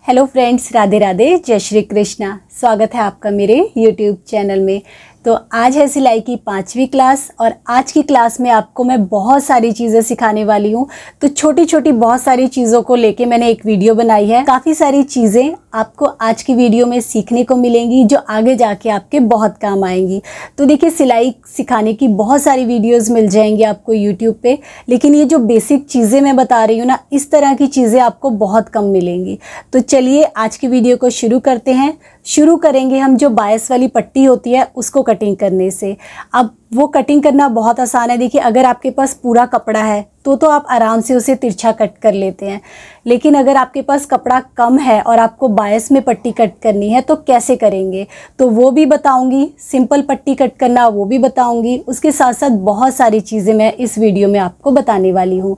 Hello friends, Radhe Radhe, जय श्री कृष्णा। स्वागत है आपका मेरे यूट्यूब चैनल में। तो आज है सिलाई की 5वीं क्लास और आज की क्लास में आपको मैं बहुत सारी चीज़ें सिखाने वाली हूँ। तो छोटी छोटी बहुत सारी चीज़ों को लेके मैंने एक वीडियो बनाई है। काफ़ी सारी चीज़ें आपको आज की वीडियो में सीखने को मिलेंगी जो आगे जाके आपके बहुत काम आएंगी। तो देखिए, सिलाई सिखाने की बहुत सारी वीडियोज़ मिल जाएंगी आपको यूट्यूब पे, लेकिन ये जो बेसिक चीज़ें मैं बता रही हूँ ना, इस तरह की चीज़ें आपको बहुत कम मिलेंगी। तो चलिए आज की वीडियो को शुरू करते हैं। शुरू करेंगे हम जो बायस वाली पट्टी होती है उसको कटिंग करने से। अब वो कटिंग करना बहुत आसान है। देखिए, अगर आपके पास पूरा कपड़ा है तो आप आराम से उसे तिरछा कट कर लेते हैं, लेकिन अगर आपके पास कपड़ा कम है और आपको बायस में पट्टी कट करनी है तो कैसे करेंगे, तो वो भी बताऊंगी। सिंपल पट्टी कट करना वो भी बताऊंगी। उसके साथ साथ बहुत सारी चीज़ें मैं इस वीडियो में आपको बताने वाली हूँ।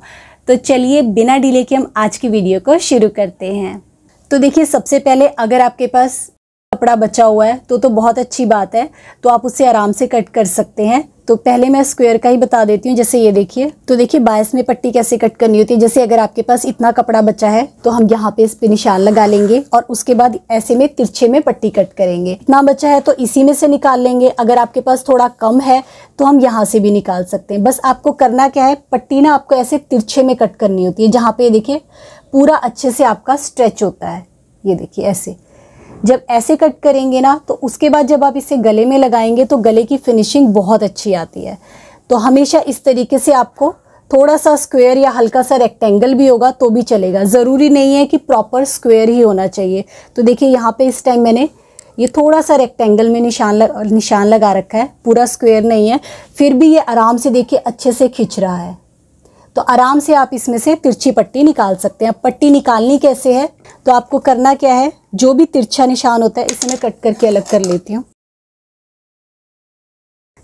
तो चलिए बिना डिले के हम आज की वीडियो को शुरू करते हैं। तो देखिए, सबसे पहले अगर आपके पास कपड़ा बचा हुआ है तो बहुत अच्छी बात है, तो आप उसे आराम से कट कर सकते हैं। तो पहले मैं स्क्वायर का ही बता देती हूँ। जैसे ये देखिए, तो देखिए बायस में पट्टी कैसे कट करनी होती है। जैसे अगर आपके पास इतना कपड़ा बचा है तो हम यहाँ पे इस पे निशान लगा लेंगे और उसके बाद ऐसे में तिरछे में पट्टी कट करेंगे। इतना बचा है तो इसी में से निकाल लेंगे। अगर आपके पास थोड़ा कम है तो हम यहाँ से भी निकाल सकते हैं। बस आपको करना क्या है, पट्टी ना आपको ऐसे तिरछे में कट करनी होती है, जहाँ पे देखिए पूरा अच्छे से आपका स्ट्रेच होता है। ये देखिए ऐसे जब ऐसे कट करेंगे ना, तो उसके बाद जब आप इसे गले में लगाएंगे तो गले की फिनिशिंग बहुत अच्छी आती है। तो हमेशा इस तरीके से आपको थोड़ा सा स्क्वायर या हल्का सा रेक्टेंगल भी होगा तो भी चलेगा। ज़रूरी नहीं है कि प्रॉपर स्क्वायर ही होना चाहिए। तो देखिए यहाँ पे इस टाइम मैंने ये थोड़ा सा रेक्टेंगल में निशान लगा रखा है, पूरा स्क्वायर नहीं है। फिर भी ये आराम से देखिए अच्छे से खिंच रहा है। तो आराम से आप इसमें से तिरछी पट्टी निकाल सकते हैं। पट्टी निकालनी कैसे है, तो आपको करना क्या है, जो भी तिरछा निशान होता है इसे मैं कट करके अलग कर लेती हूँ।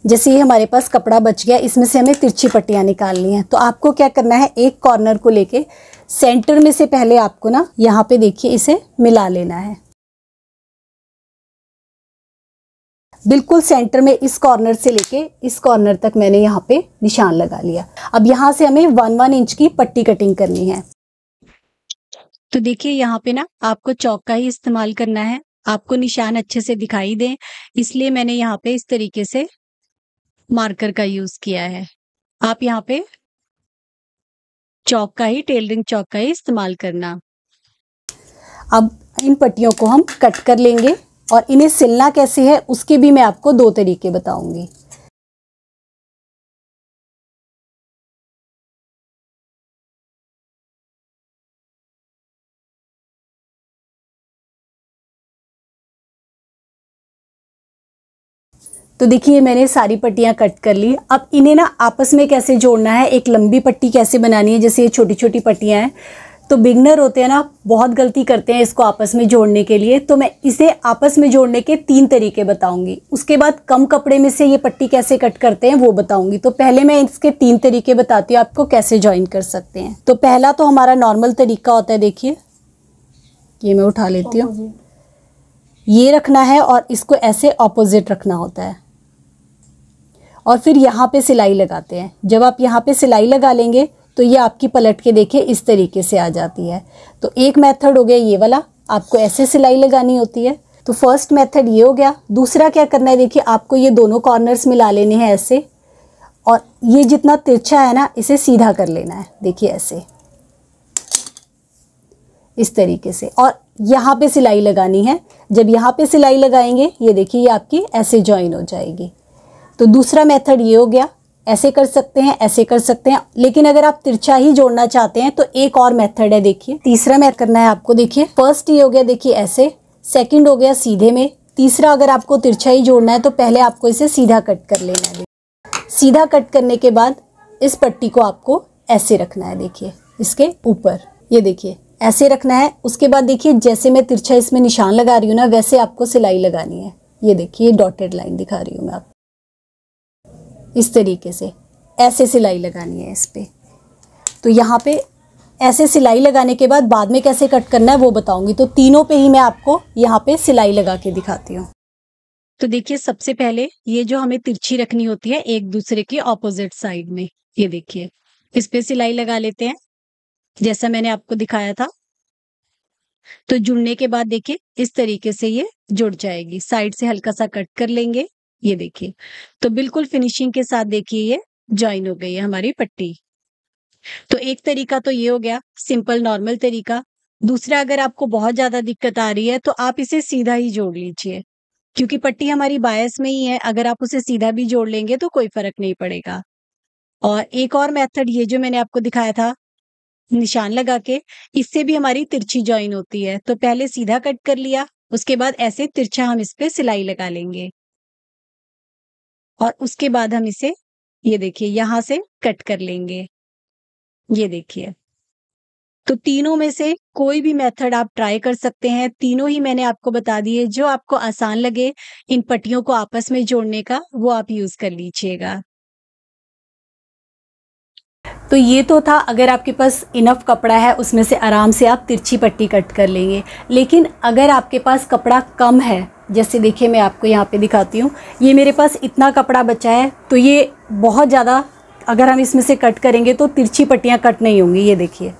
जैसे ये हमारे पास कपड़ा बच गया, इसमें से हमें तिरछी पट्टियाँ निकालनी है। तो आपको क्या करना है, एक कॉर्नर को लेके सेंटर में से पहले आपको ना यहाँ पे देखिए इसे मिला लेना है। बिल्कुल सेंटर में इस कॉर्नर से लेके इस कॉर्नर तक मैंने यहाँ पे निशान लगा लिया। अब यहाँ से हमें 1-1 इंच की पट्टी कटिंग करनी है। तो देखिए यहाँ पे ना आपको चौक का ही इस्तेमाल करना है। आपको निशान अच्छे से दिखाई दे इसलिए मैंने यहाँ पे इस तरीके से मार्कर का यूज किया है। आप यहाँ पे चौक का ही, टेलरिंग चौक का ही इस्तेमाल करना। अब इन पट्टियों को हम कट कर लेंगे और इन्हें सिलना कैसे है उसके भी मैं आपको 2 तरीके बताऊंगी। तो देखिए मैंने सारी पट्टियां कट कर ली। अब इन्हें ना आपस में कैसे जोड़ना है, एक लंबी पट्टी कैसे बनानी है। जैसे ये छोटी छोटी पट्टियां हैं, तो बिगनर होते हैं ना, बहुत गलती करते हैं इसको आपस में जोड़ने के लिए। तो मैं इसे आपस में जोड़ने के 3 तरीके बताऊंगी। उसके बाद कम कपड़े में से ये पट्टी कैसे कट करते हैं वो बताऊंगी। तो पहले मैं इसके 3 तरीके बताती हूँ आपको कैसे ज्वाइन कर सकते हैं। तो पहला तो हमारा नॉर्मल तरीका होता है। देखिए ये मैं उठा लेती हूँ, ये रखना है और इसको ऐसे ऑपोजिट रखना होता है और फिर यहाँ पे सिलाई लगाते हैं। जब आप यहाँ पे सिलाई लगा लेंगे तो ये आपकी पलट के देखिए इस तरीके से आ जाती है। तो एक मेथड हो गया ये वाला, आपको ऐसे सिलाई लगानी होती है। तो फर्स्ट मेथड ये हो गया। दूसरा क्या करना है, देखिए आपको ये दोनों कॉर्नर्स मिला लेने हैं ऐसे, और ये जितना तिरछा है ना इसे सीधा कर लेना है। देखिए ऐसे इस तरीके से, और यहाँ पे सिलाई लगानी है। जब यहाँ पे सिलाई लगाएंगे ये देखिए ये आपकी ऐसे ज्वाइन हो जाएगी। तो दूसरा मेथड ये हो गया, ऐसे कर सकते हैं, ऐसे कर सकते हैं, लेकिन अगर आप तिरछा ही जोड़ना चाहते हैं तो एक और मेथड है। देखिए तीसरा मेथड करना है आपको। देखिए फर्स्ट ये हो गया, देखिए ऐसे, सेकंड हो गया सीधे में, तीसरा अगर आपको तिरछा ही जोड़ना है तो पहले आपको इसे सीधा कट कर लेना है। सीधा कट करने के बाद इस पट्टी को आपको ऐसे रखना है, देखिए इसके ऊपर, ये देखिए ऐसे रखना है। उसके बाद देखिए जैसे मैं तिरछा इसमें निशान लगा रही हूँ ना, वैसे आपको सिलाई लगानी है। ये देखिए डॉटेड लाइन दिखा रही हूँ मैं आपको, इस तरीके से ऐसे सिलाई लगानी है इस पे। तो यहाँ पे ऐसे सिलाई लगाने के बाद में कैसे कट करना है वो बताऊंगी। तो तीनों पे ही मैं आपको यहाँ पे सिलाई लगा के दिखाती हूँ। तो देखिए सबसे पहले ये जो हमें तिरछी रखनी होती है एक दूसरे के ऑपोजिट साइड में, ये देखिए इस पे सिलाई लगा लेते हैं जैसा मैंने आपको दिखाया था। तो जुड़ने के बाद देखिए इस तरीके से ये जुड़ जाएगी। साइड से हल्का सा कट कर लेंगे, ये देखिए। तो बिल्कुल फिनिशिंग के साथ देखिए ये जॉइन हो गई है हमारी पट्टी। तो एक तरीका तो ये हो गया सिंपल नॉर्मल तरीका। दूसरा, अगर आपको बहुत ज़्यादा दिक्कत आ रही है तो आप इसे सीधा ही जोड़ लीजिए, क्योंकि पट्टी हमारी बायस में ही है, अगर आप उसे सीधा भी जोड़ लेंगे तो कोई फ़र्क नहीं पड़ेगा। और एक और मेथड ये जो मैंने आपको दिखाया था निशान लगा के, इससे भी हमारी तिरछी जॉइन होती है। तो पहले सीधा कट कर लिया, उसके बाद ऐसे तिरछा हम इस पे सिलाई लगा लेंगे और उसके बाद हम इसे ये देखिए यहाँ से कट कर लेंगे, ये देखिए। तो तीनों में से कोई भी मेथड आप ट्राई कर सकते हैं, तीनों ही मैंने आपको बता दिए, जो आपको आसान लगे इन पट्टियों को आपस में जोड़ने का, वो आप यूज़ कर लीजिएगा। तो ये तो था अगर आपके पास इनफ कपड़ा है, उसमें से आराम से आप तिरछी पट्टी कट कर लेंगे। लेकिन अगर आपके पास कपड़ा कम है, जैसे देखिए मैं आपको यहाँ पे दिखाती हूँ, ये मेरे पास इतना कपड़ा बचा है, तो ये बहुत ज़्यादा अगर हम इसमें से कट करेंगे तो तिरछी पट्टियाँ कट नहीं होंगी, ये देखिए।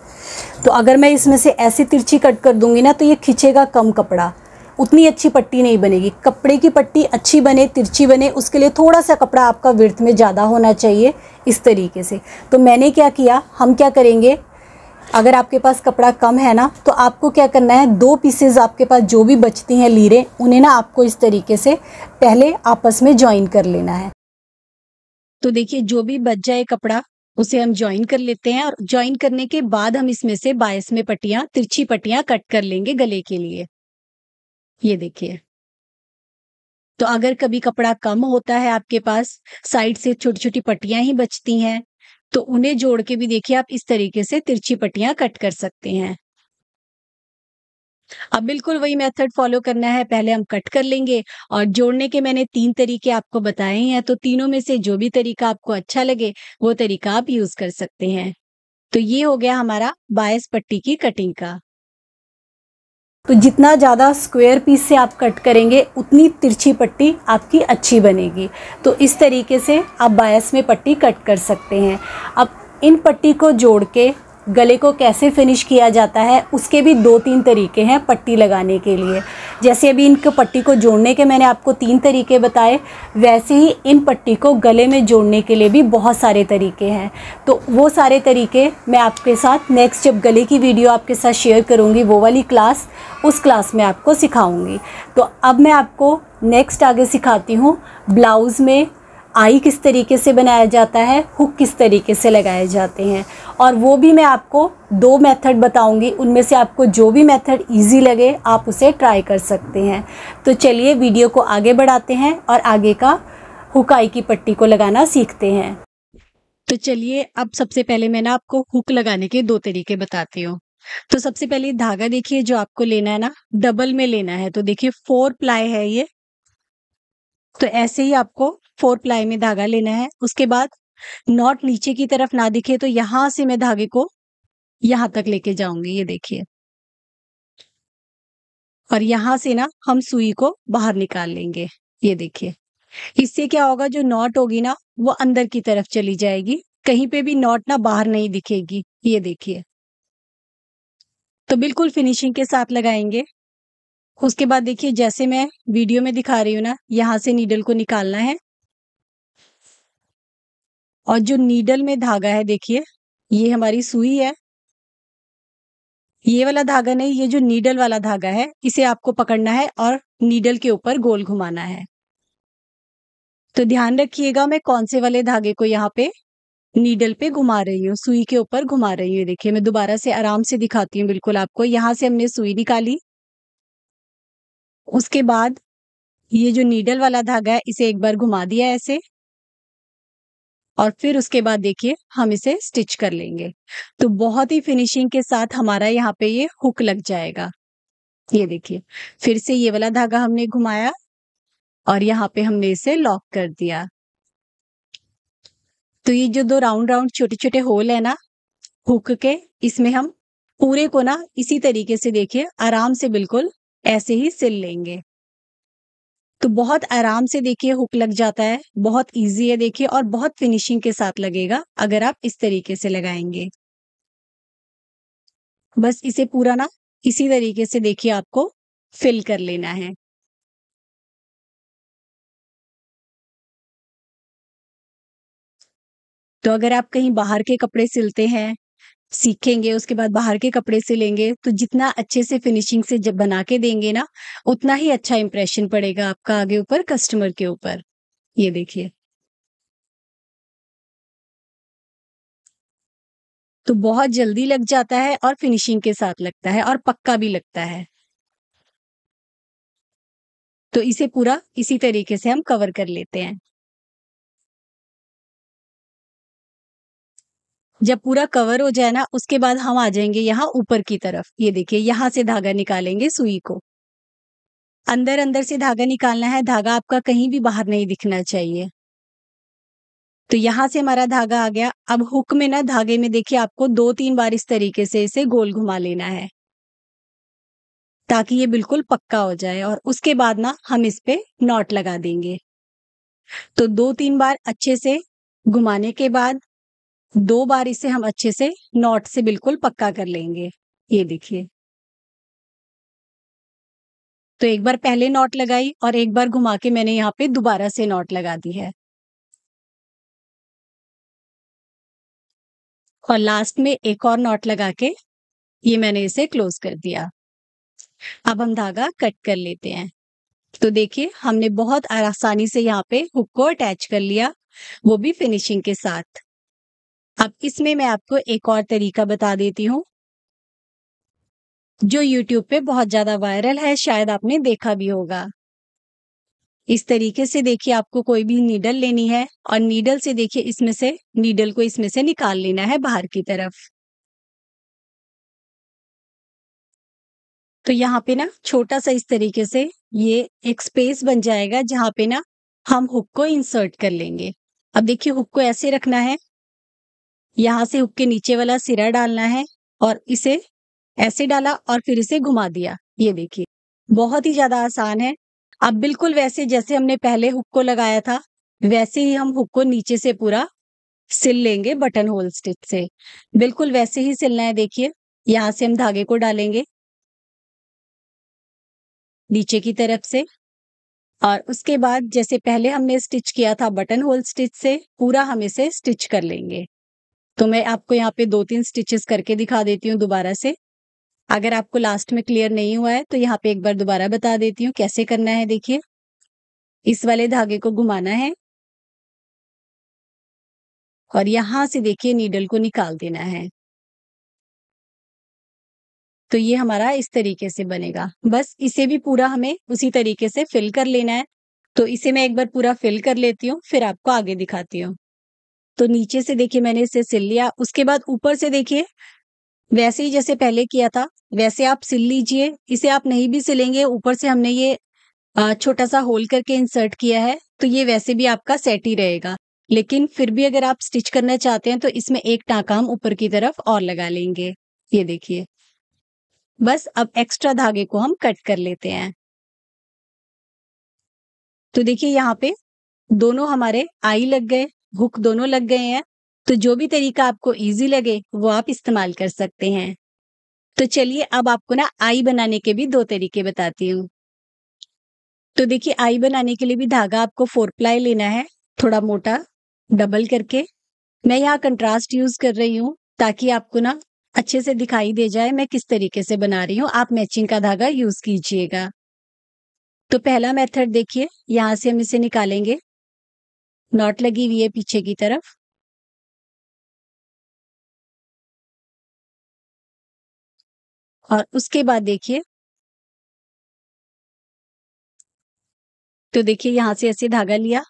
तो अगर मैं इसमें से ऐसे तिरछी कट कर दूंगी ना, तो ये खींचेगा कम कपड़ा, उतनी अच्छी पट्टी नहीं बनेगी। कपड़े की पट्टी अच्छी बने, तिरछी बने, उसके लिए थोड़ा सा कपड़ा आपका विड्थ में ज़्यादा होना चाहिए, इस तरीके से। तो मैंने क्या किया, हम क्या करेंगे, अगर आपके पास कपड़ा कम है ना, तो आपको क्या करना है, 2 पीसेज आपके पास जो भी बचती हैं लीरें, उन्हें ना आपको इस तरीके से पहले आपस में जॉइन कर लेना है। तो देखिए जो भी बच जाए कपड़ा उसे हम जॉइन कर लेते हैं, और जॉइन करने के बाद हम इसमें से बायस में पट्टियाँ, तिरछी पट्टियाँ कट कर लेंगे गले के लिए, ये देखिए। तो अगर कभी कपड़ा कम होता है आपके पास, साइड से छोटी-छोटी पट्टियाँ ही बचती हैं, तो उन्हें जोड़ के भी देखिए आप इस तरीके से तिरछी पट्टियाँ कट कर सकते हैं। अब बिल्कुल वही मेथड फॉलो करना है, पहले हम कट कर लेंगे और जोड़ने के मैंने 3 तरीके आपको बताए हैं, तो तीनों में से जो भी तरीका आपको अच्छा लगे, वो तरीका आप यूज़ कर सकते हैं। तो ये हो गया हमारा बायस पट्टी की कटिंग का। तो जितना ज़्यादा स्क्वायर पीस से आप कट करेंगे, उतनी तिरछी पट्टी आपकी अच्छी बनेगी। तो इस तरीके से आप बायस में पट्टी कट कर सकते हैं। अब इन पट्टी को जोड़ के गले को कैसे फिनिश किया जाता है, उसके भी 2-3 तरीके हैं पट्टी लगाने के लिए। जैसे अभी इनको पट्टी को जोड़ने के मैंने आपको 3 तरीके बताए, वैसे ही इन पट्टी को गले में जोड़ने के लिए भी बहुत सारे तरीके हैं। तो वो सारे तरीके मैं आपके साथ नेक्स्ट जब गले की वीडियो आपके साथ शेयर करूँगी, वो वाली क्लास, उस क्लास में आपको सिखाऊंगी। तो अब मैं आपको नेक्स्ट आगे सिखाती हूँ ब्लाउज़ में आई किस तरीके से बनाया जाता है, हुक किस तरीके से लगाए जाते हैं, और वो भी मैं आपको 2 मेथड बताऊंगी। उनमें से आपको जो भी मेथड इजी लगे आप उसे ट्राई कर सकते हैं। तो चलिए वीडियो को आगे बढ़ाते हैं और आगे का हुक आई की पट्टी को लगाना सीखते हैं। तो चलिए अब सबसे पहले मैं ना आपको हुक लगाने के 2 तरीके बताती हूँ। तो सबसे पहले धागा देखिए जो आपको लेना है ना, डबल में लेना है। तो देखिए 4 प्लाई है ये, तो ऐसे ही आपको 4 प्लाई में धागा लेना है। उसके बाद नॉट नीचे की तरफ ना दिखे, तो यहाँ से मैं धागे को यहाँ तक लेके जाऊंगी, ये देखिए। और यहाँ से ना हम सुई को बाहर निकाल लेंगे, ये देखिए। इससे क्या होगा, जो नॉट होगी ना वो अंदर की तरफ चली जाएगी, कहीं पे भी नॉट ना बाहर नहीं दिखेगी, ये देखिए। तो बिल्कुल फिनिशिंग के साथ लगाएंगे। उसके बाद देखिए जैसे मैं वीडियो में दिखा रही हूँ ना, यहाँ से नीडल को निकालना है, और जो नीडल में धागा है देखिए, ये हमारी सुई है। ये वाला धागा नहीं, ये जो नीडल वाला धागा है, इसे आपको पकड़ना है और नीडल के ऊपर गोल घुमाना है। तो ध्यान रखिएगा मैं कौन से वाले धागे को यहाँ पे नीडल पे घुमा रही हूँ, सुई के ऊपर घुमा रही हूँ। देखिए मैं दोबारा से आराम से दिखाती हूँ बिल्कुल आपको। यहाँ से हमने सुई निकाली, उसके बाद ये जो नीडल वाला धागा है इसे एक बार घुमा दिया ऐसे, और फिर उसके बाद देखिए हम इसे स्टिच कर लेंगे। तो बहुत ही फिनिशिंग के साथ हमारा यहाँ पे ये हुक लग जाएगा, ये देखिए। फिर से ये वाला धागा हमने घुमाया और यहाँ पे हमने इसे लॉक कर दिया। तो ये जो 2 राउंड राउंड छोटे छोटे होल है ना हुक के, इसमें हम पूरे को ना इसी तरीके से देखिए आराम से बिल्कुल ऐसे ही सिल लेंगे। तो बहुत आराम से देखिए हुक लग जाता है, बहुत इजी है देखिए, और बहुत फिनिशिंग के साथ लगेगा अगर आप इस तरीके से लगाएंगे। बस इसे पूरा ना इसी तरीके से देखिए आपको फिल कर लेना है। तो अगर आप कहीं बाहर के कपड़े सिलते हैं, सीखेंगे, उसके बाद बाहर के कपड़े सिलेंगे, तो जितना अच्छे से फिनिशिंग से जब बना के देंगे ना, उतना ही अच्छा इंप्रेशन पड़ेगा आपका आगे ऊपर कस्टमर के ऊपर। ये देखिए। तो बहुत जल्दी लग जाता है और फिनिशिंग के साथ लगता है और पक्का भी लगता है। तो इसे पूरा इसी तरीके से हम कवर कर लेते हैं। जब पूरा कवर हो जाए ना, उसके बाद हम आ जाएँगे यहाँ ऊपर की तरफ। ये देखिए, यहाँ से धागा निकालेंगे सुई को। अंदर-अंदर से धागा निकालना है, धागा आपका कहीं भी बाहर नहीं दिखना चाहिए। तो यहाँ से हमारा धागा आ गया। अब हुक में ना धागे में देखिए आपको 2-3 बार इस तरीके से इसे गोल घुमा लेना है, ताकि ये बिल्कुल पक्का हो जाए और उसके बाद ना हम इस पे नॉट लगा देंगे। तो 2-3 बार अच्छे से घुमाने के बाद 2 बार इसे हम अच्छे से नॉट से बिल्कुल पक्का कर लेंगे। ये देखिए। तो एक बार पहले नॉट लगाई और एक बार घुमा के मैंने यहाँ पे दोबारा से नॉट लगा दी है। और लास्ट में एक और नॉट लगा के ये मैंने इसे क्लोज कर दिया। अब हम धागा कट कर लेते हैं। तो देखिए हमने बहुत आसानी से यहाँ पे हुक को अटैच कर लिया, वो भी फिनिशिंग के साथ। अब इसमें मैं आपको एक और तरीका बता देती हूँ, जो यूट्यूब पे बहुत ज़्यादा वायरल है, शायद आपने देखा भी होगा। इस तरीके से देखिए आपको कोई भी नीडल लेनी है और नीडल से देखिए नीडल को इसमें से निकाल लेना है बाहर की तरफ। तो यहाँ पे ना छोटा-सा इस तरीके से ये एक स्पेस बन जाएगा, जहाँ पे ना हम हुक को इंसर्ट कर लेंगे। अब देखिए हुक को ऐसे रखना है, यहाँ से हुक के नीचे वाला सिरा डालना है और इसे ऐसे डाला और फिर इसे घुमा दिया। ये देखिए, बहुत ही ज़्यादा आसान है। अब बिल्कुल वैसे जैसे हमने पहले हुक को लगाया था, वैसे ही हम हुक को नीचे से पूरा सिल लेंगे बटन होल स्टिच से। बिल्कुल वैसे ही सिलना है देखिए, यहाँ से हम धागे को डालेंगे नीचे की तरफ से और उसके बाद जैसे पहले हमने स्टिच किया था बटन होल स्टिच से, पूरा हम इसे स्टिच कर लेंगे। तो मैं आपको यहाँ पे 2-3 स्टिचेस करके दिखा देती हूँ दोबारा से। अगर आपको लास्ट में क्लियर नहीं हुआ है, तो यहाँ पे एक बार दोबारा बता देती हूँ कैसे करना है देखिए। इस वाले धागे को घुमाना है और यहाँ से देखिए नीडल को निकाल देना है। तो ये हमारा इस तरीके से बनेगा। बस इसे भी पूरा हमें उसी तरीके से फिल कर लेना है। तो इसे मैं एक बार पूरा फिल कर लेती हूँ, फिर आपको आगे दिखाती हूँ। तो नीचे से देखिए मैंने इसे सिल लिया, उसके बाद ऊपर से देखिए वैसे ही जैसे पहले किया था, वैसे आप सिल लीजिए। इसे आप नहीं भी सिलेंगे, ऊपर से हमने ये छोटा-सा होल करके इंसर्ट किया है, तो ये वैसे भी आपका सेट ही रहेगा। लेकिन फिर भी अगर आप स्टिच करना चाहते हैं, तो इसमें एक टाँका हम ऊपर की तरफ और लगा लेंगे। ये देखिए। बस अब एक्स्ट्रा धागे को हम कट कर लेते हैं। तो देखिए यहाँ पे दोनों हमारे आई लग गए, हुक दोनों लग गए हैं। तो जो भी तरीका आपको ईज़ी लगे, वो आप इस्तेमाल कर सकते हैं। तो चलिए अब आपको ना आई बनाने के भी 2 तरीके बताती हूँ। तो देखिए आई बनाने के लिए भी धागा आपको 4 प्लाई लेना है, थोड़ा मोटा, डबल करके। मैं यहाँ कंट्रास्ट यूज़ कर रही हूँ, ताकि आपको ना अच्छे से दिखाई दे जाए मैं किस तरीके से बना रही हूँ। आप मैचिंग का धागा यूज़ कीजिएगा। तो पहला मेथड देखिए, यहाँ से हम इसे निकालेंगे, नॉट लगी हुई है पीछे की तरफ। और उसके बाद देखिए, तो देखिए यहाँ से ऐसे धागा लिया,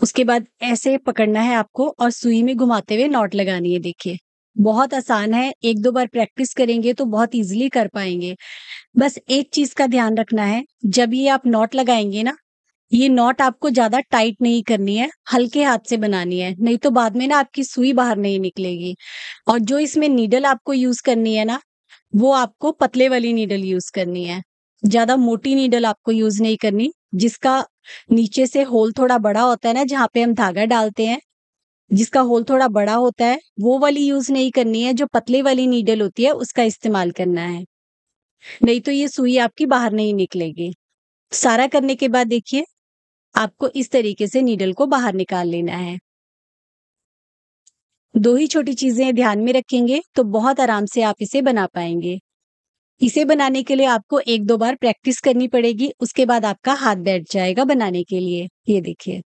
उसके बाद ऐसे पकड़ना है आपको और सुई में घुमाते हुए नॉट लगानी है देखिए। बहुत आसान है, 1-2 बार प्रैक्टिस करेंगे तो बहुत ईज़िली कर पाएँगे। बस एक चीज़ का ध्यान रखना है, जब ये आप नॉट लगाएँगे ना, ये नॉट आपको ज़्यादा टाइट नहीं करनी है, हल्के हाथ से बनानी है, नहीं तो बाद में ना आपकी सुई बाहर नहीं निकलेगी। और जो इसमें नीडल आपको यूज़ करनी है ना, वो आपको पतले वाली नीडल यूज़ करनी है। ज़्यादा मोटी नीडल आपको यूज़ नहीं करनी, जिसका नीचे से होल थोड़ा बड़ा होता है ना, जहाँ पे हम धागा डालते हैं, जिसका होल थोड़ा बड़ा होता है वो वाली यूज नहीं करनी है, जो पतले वाली नीडल होती है उसका इस्तेमाल करना है, नहीं तो ये सुई आपकी बाहर नहीं निकलेगी। सारा करने के बाद देखिए आपको इस तरीके से नीडल को बाहर निकाल लेना है। दो ही छोटी चीजें ध्यान में रखेंगे तो बहुत आराम से आप इसे बना पाएंगे। इसे बनाने के लिए आपको एक दो बार प्रैक्टिस करनी पड़ेगी, उसके बाद आपका हाथ बैठ जाएगा बनाने के लिए। ये देखिए,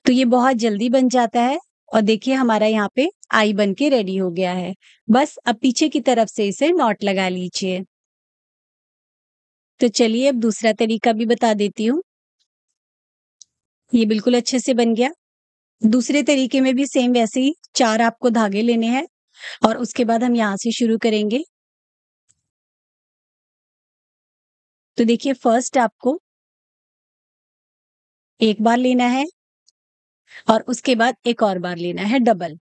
तो ये बहुत जल्दी बन जाता है और देखिए हमारा यहाँ पे आई बन के रेडी हो गया है। बस अब पीछे की तरफ से इसे नॉट लगा लीजिए। तो चलिए अब दूसरा तरीका भी बता देती हूँ। ये बिल्कुल अच्छे से बन गया। दूसरे तरीके में भी सेम वैसे ही 4 आपको धागे लेने हैं और उसके बाद हम यहाँ से शुरू करेंगे। तो देखिए फर्स्ट आपको एक बार लेना है और उसके बाद एक और बार लेना है डबल।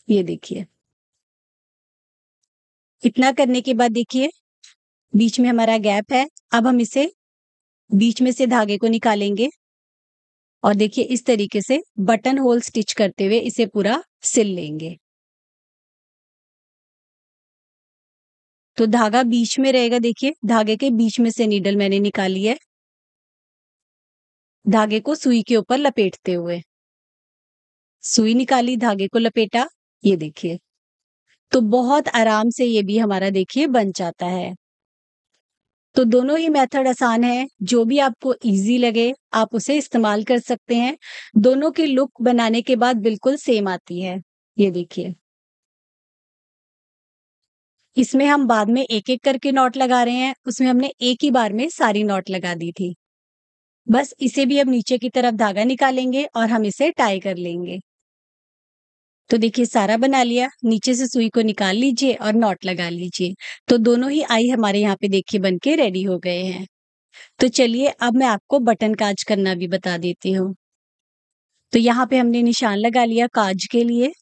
ये देखिए, इतना करने के बाद देखिए बीच में हमारा गैप है। अब हम इसे बीच में से धागे को निकालेंगे और देखिए इस तरीके से बटन होल स्टिच करते हुए इसे पूरा सिल लेंगे। तो धागा बीच में रहेगा, देखिए धागे के बीच में से नीडल मैंने निकाली है, धागे को सुई के ऊपर लपेटते हुए सुई निकाली, धागे को लपेटा। ये देखिए, तो बहुत आराम से ये भी हमारा देखिए बन जाता है। तो दोनों ही मेथड आसान है, जो भी आपको इजी लगे आप उसे इस्तेमाल कर सकते हैं। दोनों की लुक बनाने के बाद बिल्कुल सेम आती है। ये देखिए, इसमें हम बाद में एक-एक करके नॉट लगा रहे हैं, उसमें हमने एक ही बार में सारी नॉट लगा दी थी। बस इसे भी अब नीचे की तरफ धागा निकालेंगे और हम इसे टाई कर लेंगे। तो देखिए सारा बना लिया, नीचे से सुई को निकाल लीजिए और नॉट लगा लीजिए। तो दोनों ही आई हमारे यहाँ पे देखिए बन के रेडी हो गए हैं। तो चलिए अब मैं आपको बटन काज करना भी बता देती हूँ। तो यहाँ पे हमने निशान लगा लिया काज के लिए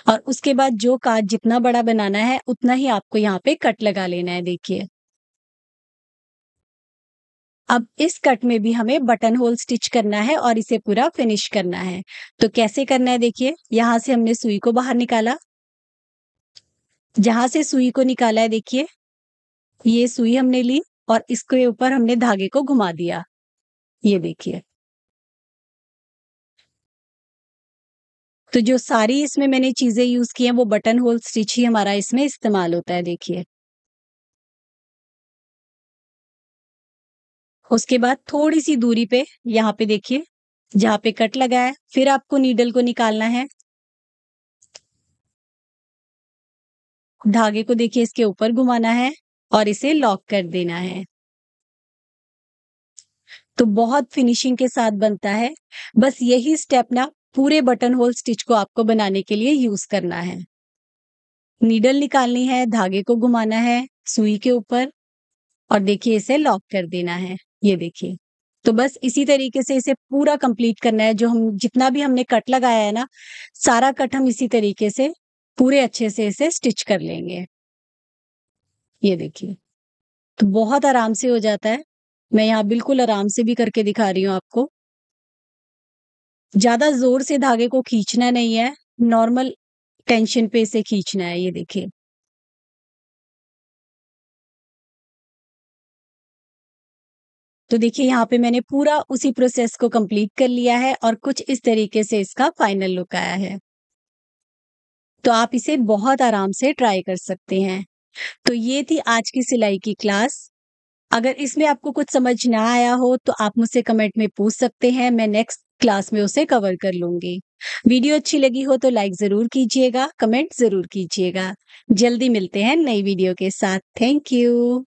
और उसके बाद जो काज जितना बड़ा बनाना है उतना ही आपको यहाँ पे कट लगा लेना है। देखिए अब इस कट में भी हमें बटन होल स्टिच करना है और इसे पूरा फिनिश करना है। तो कैसे करना है देखिए, यहाँ से हमने सुई को बाहर निकाला, जहां से सुई को निकाला है देखिए ये सुई हमने ली और इसके ऊपर हमने धागे को घुमा दिया। ये देखिए, तो जो सारी इसमें मैंने चीजें यूज की हैं वो बटन होल स्टिच ही हमारा इसमें इस्तेमाल होता है। देखिए उसके बाद थोड़ी सी दूरी पे यहाँ पे देखिए जहाँ पे कट लगा है, फिर आपको नीडल को निकालना है, धागे को देखिए इसके ऊपर घुमाना है और इसे लॉक कर देना है। तो बहुत फिनिशिंग के साथ बनता है। बस यही स्टेप ना पूरे बटन होल स्टिच को आपको बनाने के लिए यूज करना है। नीडल निकालनी है, धागे को घुमाना है सुई के ऊपर और देखिए इसे लॉक कर देना है। ये देखिए, तो बस इसी तरीके से इसे पूरा कंप्लीट करना है। जो हम जितना भी हमने कट लगाया है ना, सारा कट हम इसी तरीके से पूरे अच्छे से इसे स्टिच कर लेंगे। ये देखिए, तो बहुत आराम से हो जाता है। मैं यहाँ बिल्कुल आराम से भी करके दिखा रही हूँ आपको। ज्यादा जोर से धागे को खींचना नहीं है, नॉर्मल टेंशन पे इसे खींचना है। ये देखिए, तो देखिए यहाँ पे मैंने पूरा उसी प्रोसेस को कंप्लीट कर लिया है और कुछ इस तरीके से इसका फाइनल लुक आया है। तो आप इसे बहुत आराम से ट्राई कर सकते हैं। तो ये थी आज की सिलाई की क्लास। अगर इसमें आपको कुछ समझ ना आया हो तो आप मुझसे कमेंट में पूछ सकते हैं, मैं नेक्स्ट क्लास में उसे कवर कर लूंगी। वीडियो अच्छी लगी हो तो लाइक जरूर कीजिएगा, कमेंट जरूर कीजिएगा। जल्दी मिलते हैं नई वीडियो के साथ। Thank you.